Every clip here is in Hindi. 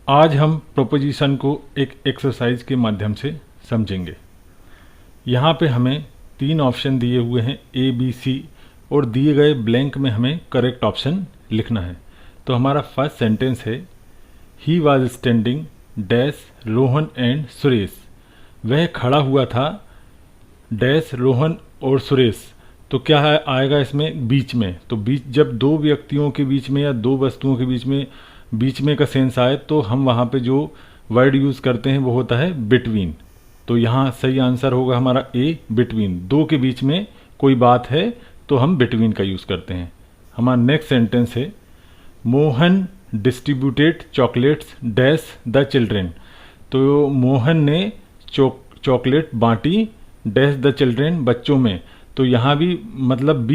आज हम प्रोपोजिशन को एक एक्सरसाइज के माध्यम से समझेंगे। यहाँ पे हमें 3 ऑप्शन दिए हुए हैं ए बी सी, और दिए गए ब्लैंक में हमें करेक्ट ऑप्शन लिखना है। तो हमारा फर्स्ट सेंटेंस है, he was standing dash Rohan and Suresh. वह खड़ा हुआ था डैश रोहन और सुरेश। तो क्या है आएगा इसमें बीच में। तो बीच जब दो व्यक्तियों के बीच में या दो वस्तुओं के बीच में का सेंस आए तो हम वहाँ पे जो वर्ड यूज़ करते हैं वो होता है बिटवीन। तो यहाँ सही आंसर होगा हमारा ए, बिटवीन। दो के बीच में कोई बात है तो हम बिटवीन का यूज़ करते हैं। हमारा नेक्स्ट सेंटेंस है, Mohan distributed chocolates dash the children. तो मोहन ने चॉकलेट बांटी डैश द चिल्ड्रेन, बच्चों में। तो यहाँ भी मतलब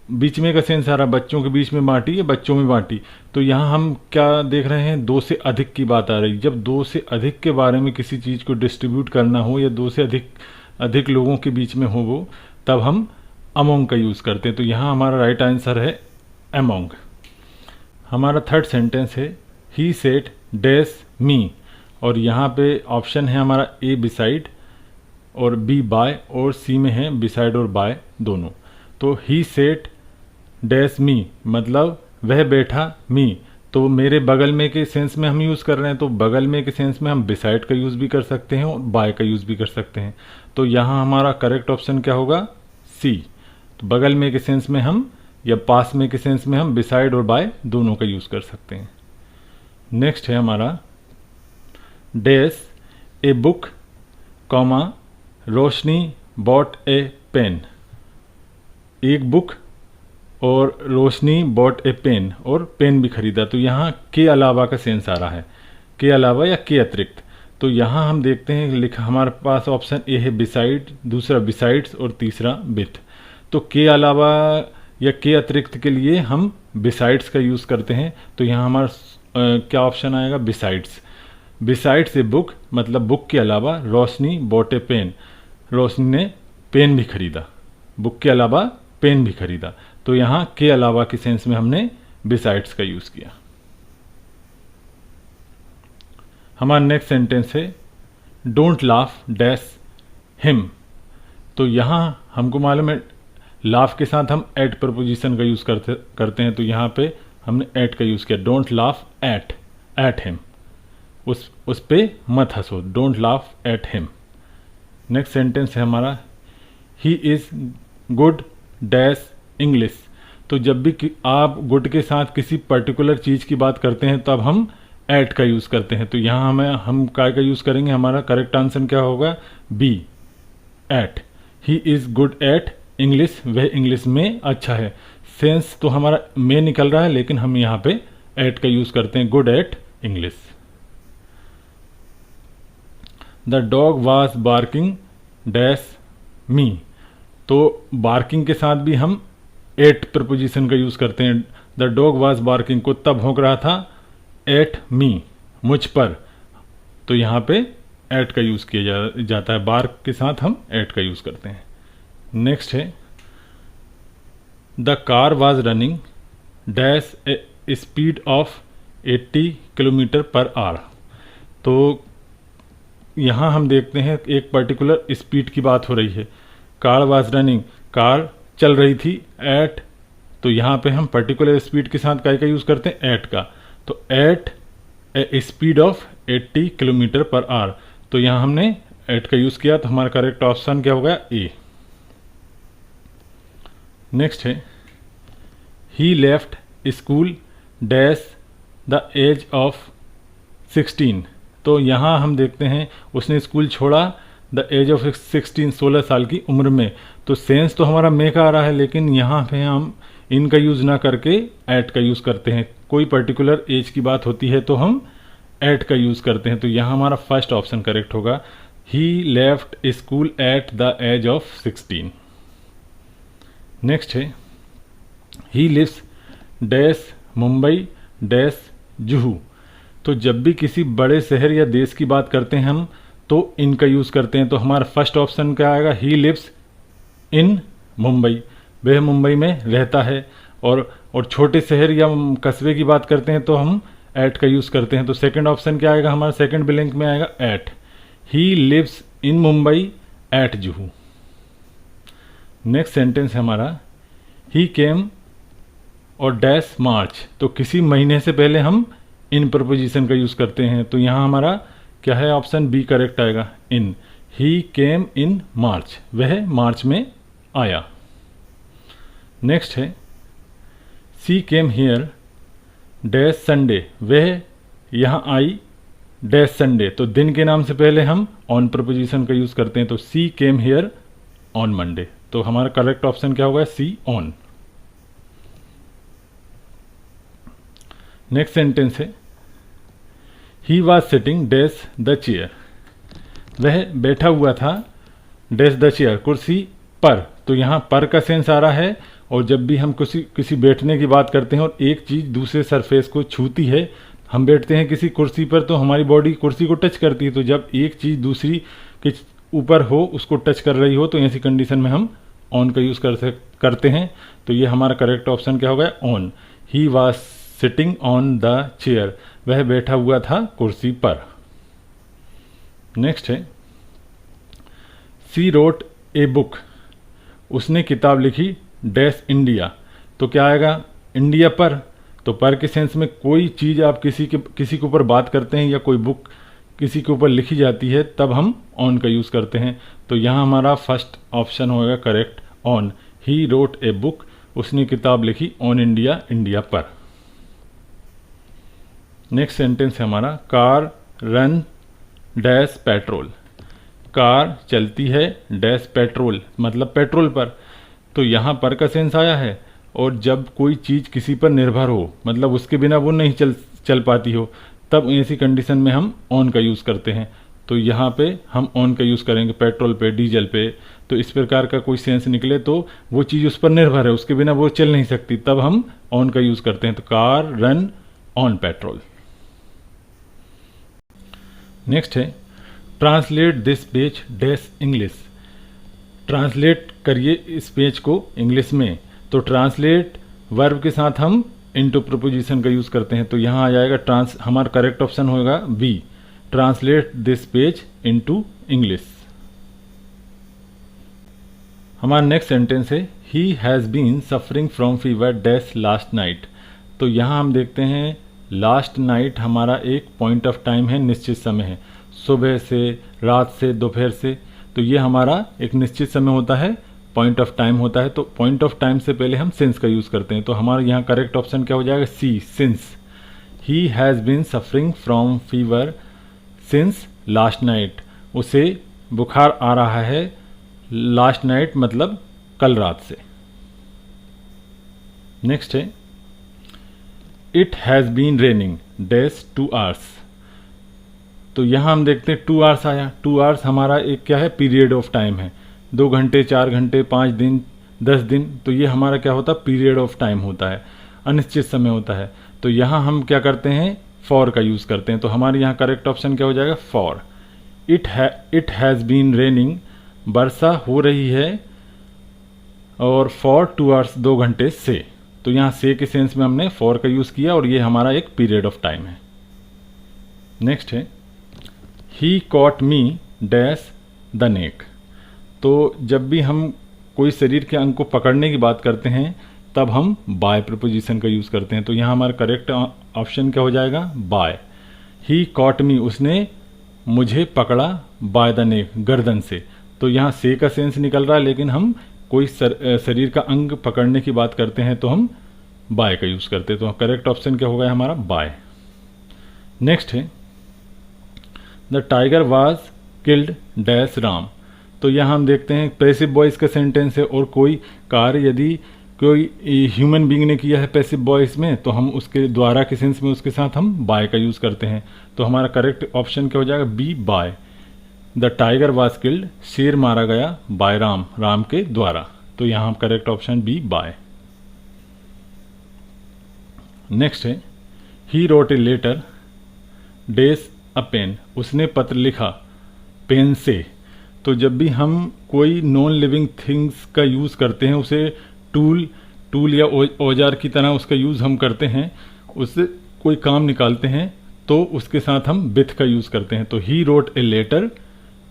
बीच में का सेंस आ रहा, बच्चों के बीच में बांटी या बच्चों में बांटी। तो यहाँ हम क्या देख रहे हैं, दो से अधिक की बात आ रही। जब दो से अधिक के बारे में किसी चीज़ को डिस्ट्रीब्यूट करना हो या दो से अधिक लोगों के बीच में हो वो, तब हम अमोंग का यूज़ करते हैं। तो यहाँ हमारा राइट आंसर है अमोंग। हमारा थर्ड सेंटेंस है, ही सेड डैश मी। और यहाँ पे ऑप्शन है हमारा ए बिसाइड और बी बाय, और सी में है बिसाइड और बाय दोनों। तो ही सेड डैश मी मतलब वह बैठा मी। तो मेरे बगल में के सेंस में हम यूज़ कर रहे हैं, तो बगल में के सेंस में हम बिसाइड का यूज़ भी कर सकते हैं और बाय का यूज़ भी कर सकते हैं। तो यहाँ हमारा करेक्ट ऑप्शन क्या होगा, सी। तो बगल में के सेंस में हम या पास में के सेंस में हम बिसाइड और बाय दोनों का यूज़ कर सकते हैं। नेक्स्ट है हमारा, dash a book comma Roshni bought a pen. एक बुक और रोशनी बॉट ए पेन, और पेन भी खरीदा। तो यहाँ के अलावा का सेंस आ रहा है, के अलावा या के अतिरिक्त। तो यहाँ हम देखते हैं लिखा हमारे पास ऑप्शन ए है बिसाइड, दूसरा बिसाइड्स और तीसरा विथ। तो के अलावा या के अतिरिक्त के लिए हम बिसाइड्स का यूज़ करते हैं। तो यहाँ हमारा क्या ऑप्शन आएगा, बिसाइड्स। बिसाइड्स ए बुक मतलब बुक के अलावा, रोशनी बॉट ए पेन, रोशनी ने पेन भी खरीदा, बुक के अलावा पेन भी खरीदा। तो यहाँ के अलावा के सेंस में हमने बिसाइड्स का यूज़ किया। हमारा नेक्स्ट सेंटेंस है, डोंट लाफ डैश हिम। तो यहाँ हमको मालूम है लाफ के साथ हम एट प्रपोजिशन का यूज़ करते हैं। तो यहाँ पे हमने एट का यूज़ किया, डोंट लाफ एट हिम। उस पे मत हंसो, don't laugh at him. Next sentence है हमारा, ही इज़ गुड डैश इंग्लिश। तो जब भी आप गुड के साथ किसी पर्टिकुलर चीज़ की बात करते हैं तब हम एट का यूज़ करते हैं। तो यहाँ हम काय का यूज़ करेंगे, हमारा करेक्ट आंसर क्या होगा, B, at. He is good at English, वह इंग्लिश में अच्छा है। सेंस तो हमारा में निकल रहा है लेकिन हम यहाँ पे एट का यूज़ करते हैं, good at English. The dog was barking dash मी। तो बार्किंग के साथ भी हम एट प्रपोजिशन का यूज़ करते हैं। द डॉग वॉज बार्किंग, कुत्ता भौंक रहा था एट मी, मुझ पर। तो यहाँ पे एट का यूज़ किया जाता है, बार्क के साथ हम एट का यूज़ करते हैं। नेक्स्ट है, the car was running dash A speed of 80 kilometre per hour. तो यहाँ हम देखते हैं एक पर्टिकुलर स्पीड की बात हो रही है। कार वॉज रनिंग, कार चल रही थी एट। तो यहाँ पे हम पर्टिकुलर स्पीड के साथ काय का यूज़ करते हैं, एट का। तो at a speed of 80 kilometre per hour. तो यहाँ हमने एट का यूज़ किया। तो हमारा करेक्ट ऑप्शन क्या होगा, ए। नेक्स्ट है, he left school dash the age of 16। तो यहाँ हम देखते हैं उसने स्कूल छोड़ा द एज ऑफ 16, 16 साल की उम्र में। तो सेंस तो हमारा मे का आ रहा है लेकिन यहाँ पे हम इनका यूज़ ना करके एट का यूज़ करते हैं। कोई पर्टिकुलर एज की बात होती है तो हम एट का यूज़ करते हैं। तो यहाँ हमारा फर्स्ट ऑप्शन करेक्ट होगा, he left school at the age of 16। Next है, he lives dash Mumbai dash Juhu. तो जब भी किसी बड़े शहर या देश की बात करते हैं हम तो इनका यूज़ करते हैं। तो हमारा फर्स्ट ऑप्शन क्या आएगा, ही लिव्स इन मुंबई, वह मुंबई में रहता है। और छोटे शहर या कस्बे की बात करते हैं तो हम एट का यूज़ करते हैं। तो सेकंड ऑप्शन क्या आएगा हमारा, सेकंड ब्लैंक में आएगा at. He lives in Mumbai at Juhu. Next sentence है हमारा ही केम और डैश मार्च। तो किसी महीने से पहले हम इन प्रपोजिशन का यूज़ करते हैं। तो यहाँ हमारा क्या है, ऑप्शन बी करेक्ट आएगा, इन। ही केम इन मार्च, वह मार्च में आया। नेक्स्ट है सी केम हियर डैश संडे, वह यहाँ आई डैश संडे। तो दिन के नाम से पहले हम ऑन प्रपोजिशन का यूज़ करते हैं। तो सी केम हियर ऑन मंडे। तो हमारा करेक्ट ऑप्शन क्या होगा, सी ऑन। नेक्स्ट सेंटेंस है he was sitting dash the chair, वह बैठा हुआ था डैश द चेयर, कुर्सी पर। तो यहाँ पर का सेंस आ रहा है, और जब भी हम किसी बैठने की बात करते हैं और एक चीज़ दूसरे सरफेस को छूती है, हम बैठते हैं किसी कुर्सी पर तो हमारी बॉडी कुर्सी को टच करती है। तो जब एक चीज़ दूसरी के ऊपर हो, उसको टच कर रही हो, तो ऐसी कंडीशन में हम ऑन का यूज़ करते हैं। तो ये हमारा करेक्ट ऑप्शन क्या होगा, on. He was sitting on the chair, वह बैठा हुआ था कुर्सी पर। नेक्स्ट है सी रोट ए बुक, उसने किताब लिखी डैश इंडिया। तो क्या आएगा, इंडिया पर। तो पर के सेंस में कोई चीज़ आप किसी के ऊपर बात करते हैं या कोई बुक किसी के ऊपर लिखी जाती है, तब हम ऑन का यूज़ करते हैं। तो यहाँ हमारा फर्स्ट ऑप्शन होगा correct, on. He wrote a book, उसने किताब लिखी ऑन इंडिया, इंडिया पर। नेक्स्ट सेंटेंस है हमारा car run dash petrol, car चलती है डैश पेट्रोल, मतलब पेट्रोल पर। तो यहाँ पर का सेंस आया है, और जब कोई चीज़ किसी पर निर्भर हो, मतलब उसके बिना वो नहीं चल पाती हो, तब ऐसी कंडीशन में हम ऑन का यूज़ करते हैं। तो यहाँ पे हम ऑन का यूज़ करेंगे पेट्रोल पे, डीजल पे। तो इस प्रकार का कोई सेंस निकले तो वो चीज़ उस पर निर्भर है, उसके बिना वो चल नहीं सकती, तब हम ऑन का यूज़ करते हैं। तो car run on petrol. Next है translate this page dash English, translate करिए इस पेज को इंग्लिश में। तो ट्रांसलेट वर्ब के साथ हम इनटू प्रपोजिशन का यूज़ करते हैं। तो यहाँ आ जाएगा हमारा करेक्ट ऑप्शन होगा B, translate this page into English. हमारा नेक्स्ट सेंटेंस है he has been suffering from fever dash last night. तो यहाँ हम देखते हैं लास्ट नाइट हमारा एक पॉइंट ऑफ टाइम है, निश्चित समय है, सुबह से, रात से, दोपहर से। तो ये हमारा एक निश्चित समय होता है, पॉइंट ऑफ टाइम होता है। तो पॉइंट ऑफ टाइम से पहले हम सिंस का यूज़ करते हैं। तो हमारा यहाँ करेक्ट ऑप्शन क्या हो जाएगा, C, since. He has been suffering from fever since last night, उसे बुखार आ रहा है लास्ट नाइट मतलब कल रात से। नेक्स्ट है it has been raining dash 2 hours. तो यहाँ हम देखते हैं 2 आवर्स आया। 2 आवर्स हमारा एक क्या है, पीरियड ऑफ टाइम है। 2 घंटे, 4 घंटे, 5 दिन, 10 दिन। तो ये हमारा क्या होता है, पीरियड ऑफ टाइम होता है, अनिश्चित समय होता है। तो यहाँ हम क्या करते हैं, फॉर का यूज़ करते हैं। तो हमारे यहाँ करेक्ट ऑप्शन क्या हो जाएगा, for. It has been raining, वर्षा हो रही है, और फॉर 2 आवर्स, 2 घंटे से। तो यहाँ से के सेंस में हमने फॉर का यूज़ किया, और ये हमारा एक पीरियड ऑफ टाइम है। नेक्स्ट है he caught me dash the neck. तो जब भी हम कोई शरीर के अंग को पकड़ने की बात करते हैं, तब हम बाय प्रपोजिशन का यूज़ करते हैं। तो यहाँ हमारा करेक्ट ऑप्शन क्या हो जाएगा, बाय। ही कॉट मी, उसने मुझे पकड़ा, बाय द नेक, गर्दन से। तो यहाँ से का सेंस निकल रहा है, लेकिन हम कोई शरीर का अंग पकड़ने की बात करते हैं तो हम बाय का यूज़ करते हैं। तो करेक्ट ऑप्शन क्या होगा हमारा, बाय। नेक्स्ट है the tiger was killed dash Ram. तो यहाँ हम देखते हैं पैसिव वॉइस का सेंटेंस है, और कोई कार्य यदि कोई ह्यूमन बीइंग ने किया है पैसिव वॉइस में, तो हम उसके द्वारा के सेंस में उसके साथ हम बाय का यूज़ करते हैं। तो हमारा करेक्ट ऑप्शन क्या हो जाएगा, B, by. The tiger was killed, शेर मारा गया, बाय राम, राम के द्वारा। तो यहाँ correct option B, by. Next है he wrote a letter dash a pen, उसने पत्र लिखा पेन से। तो जब भी हम कोई नॉन लिविंग थिंग्स का यूज़ करते हैं, उसे टूल या औजार की तरह उसका यूज़ हम करते हैं। उससे कोई काम निकालते हैं तो उसके साथ हम विथ का यूज करते हैं। तो he wrote a letter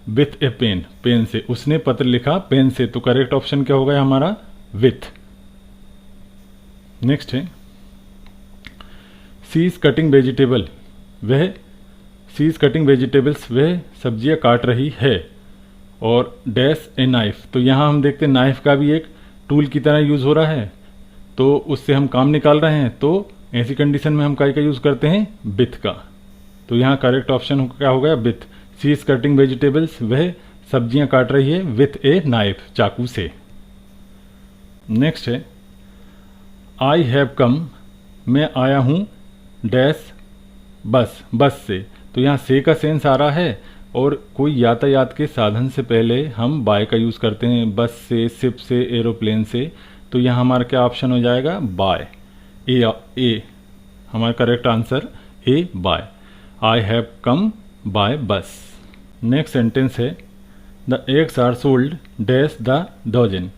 with a pen, pen से, उसने पत्र लिखा पेन से, तो करेक्ट ऑप्शन क्या होगा हमारा विथ। नेक्स्ट है सी इज कटिंग वेजिटेबल, वह सी इज कटिंग वेजिटेबल्स, वह सब्जियां काट रही है, और डैश ए नाइफ, तो यहाँ हम देखते हैं नाइफ का भी एक टूल की तरह यूज हो रहा है, तो उससे हम काम निकाल रहे हैं, तो ऐसी कंडीशन में हम काय का यूज करते हैं विथ का। तो यहाँ करेक्ट ऑप्शन क्या हो गया with. She is cutting vegetables, वह सब्जियां काट रही है विथ ए नाइफ, चाकू से। नेक्स्ट है आई हैव कम, मैं आया हूं डैश बस, बस से, तो यहाँ से का सेंस आ रहा है, और कोई यातायात के साधन से पहले हम बाय का यूज करते हैं, बस से, शिप से, एरोप्लेन से, तो यहाँ हमारा क्या ऑप्शन हो जाएगा बाय। ए हमारा correct answer A by. I have come by bus. Next sentence है the eggs are sold dash the dozen,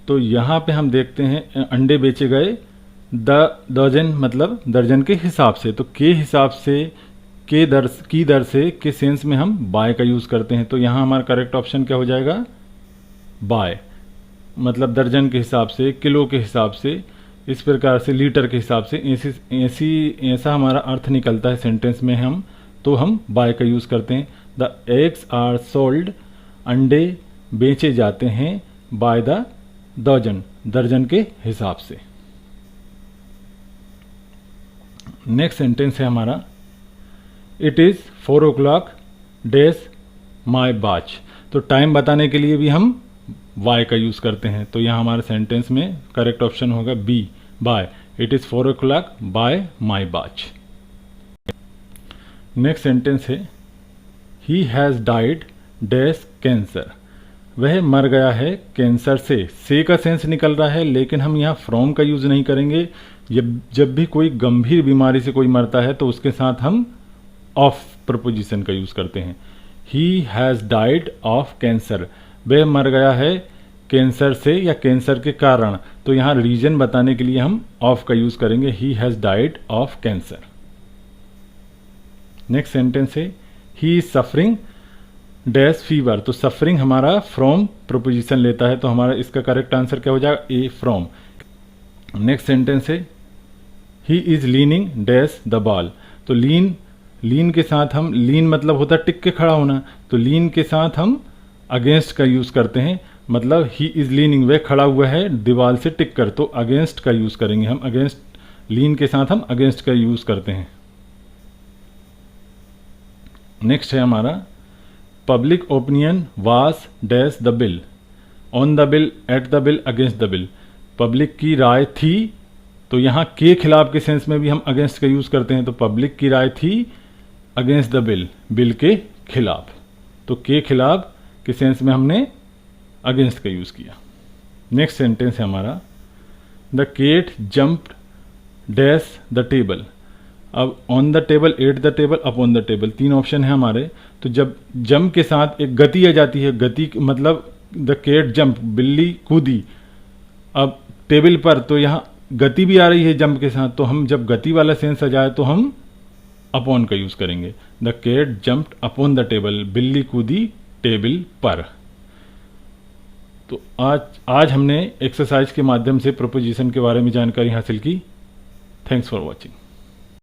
तो यहाँ पे हम देखते हैं अंडे बेचे गए द डजन मतलब दर्जन के हिसाब से, तो के हिसाब से, के दर की दर से, के सेंस में हम बाय का यूज करते हैं, तो यहाँ हमारा करेक्ट ऑप्शन क्या हो जाएगा बाय, मतलब दर्जन के हिसाब से, किलो के हिसाब से, इस प्रकार से लीटर के हिसाब से, ऐसा हमारा अर्थ निकलता है सेंटेंस में हम, तो हम बाय का यूज करते हैं। द एग्स आर सोल्ड, अंडे बेचे जाते हैं बाय द डजन, दर्जन के हिसाब से। नेक्स्ट सेंटेंस है हमारा it is 4 o'clock dash my watch, तो टाइम बताने के लिए भी हम वाई का यूज करते हैं, तो यहाँ हमारे सेंटेंस में करेक्ट ऑप्शन होगा B by. It is 4 o'clock by my watch. Next sentence है he has died dash cancer, वह मर गया है कैंसर से का सेंस निकल रहा है, लेकिन हम यहाँ फ्रॉम का यूज नहीं करेंगे। जब भी कोई गंभीर बीमारी से कोई मरता है तो उसके साथ हम ऑफ प्रपोजिशन का यूज करते हैं। ही हैज डाइड ऑफ कैंसर, वह मर गया है कैंसर से या कैंसर के कारण, तो यहाँ रीजन बताने के लिए हम ऑफ का यूज करेंगे, he has died of cancer. Next sentence है he is suffering dash fever, तो सफरिंग हमारा फ्रॉम प्रपोजिशन लेता है, तो हमारा इसका करेक्ट आंसर क्या हो जाएगा ए फ्रॉम। नेक्स्ट सेंटेंस है he is leaning dash the ball, तो लीन के साथ हम, लीन मतलब होता है टिक के खड़ा होना, तो लीन के साथ हम अगेंस्ट का यूज करते हैं, मतलब ही इज लीनिंग, वह खड़ा हुआ है दीवार से टिक कर, तो अगेंस्ट का यूज करेंगे हम, अगेंस्ट, लीन के साथ हम अगेंस्ट का यूज करते हैं। नेक्स्ट है हमारा public opinion was dash the bill, on the bill, at the bill, against the bill, public की राय थी, तो यहाँ के खिलाफ के सेंस में भी हम अगेंस्ट का यूज करते हैं, तो पब्लिक की राय थी अगेंस्ट द बिल, बिल के खिलाफ, तो के खिलाफ के सेंस में हमने अगेंस्ट का यूज किया। नेक्स्ट सेंटेंस है हमारा the cat jumped dash the table, अब on the table, at the table, upon the table, 3 option है हमारे, तो जब जंप के साथ एक गति आ जाती है, गति मतलब द केट जंप, बिल्ली कूदी, अब टेबल पर, तो यहाँ गति भी आ रही है जंप के साथ, तो हम जब गति वाला सेंस आ जाए तो हम अपॉन का यूज करेंगे, the cat jumped upon the table, बिल्ली कूदी टेबल पर। तो आज हमने एक्सरसाइज के माध्यम से प्रोपोजिशन के बारे में जानकारी हासिल की। Thanks for watching.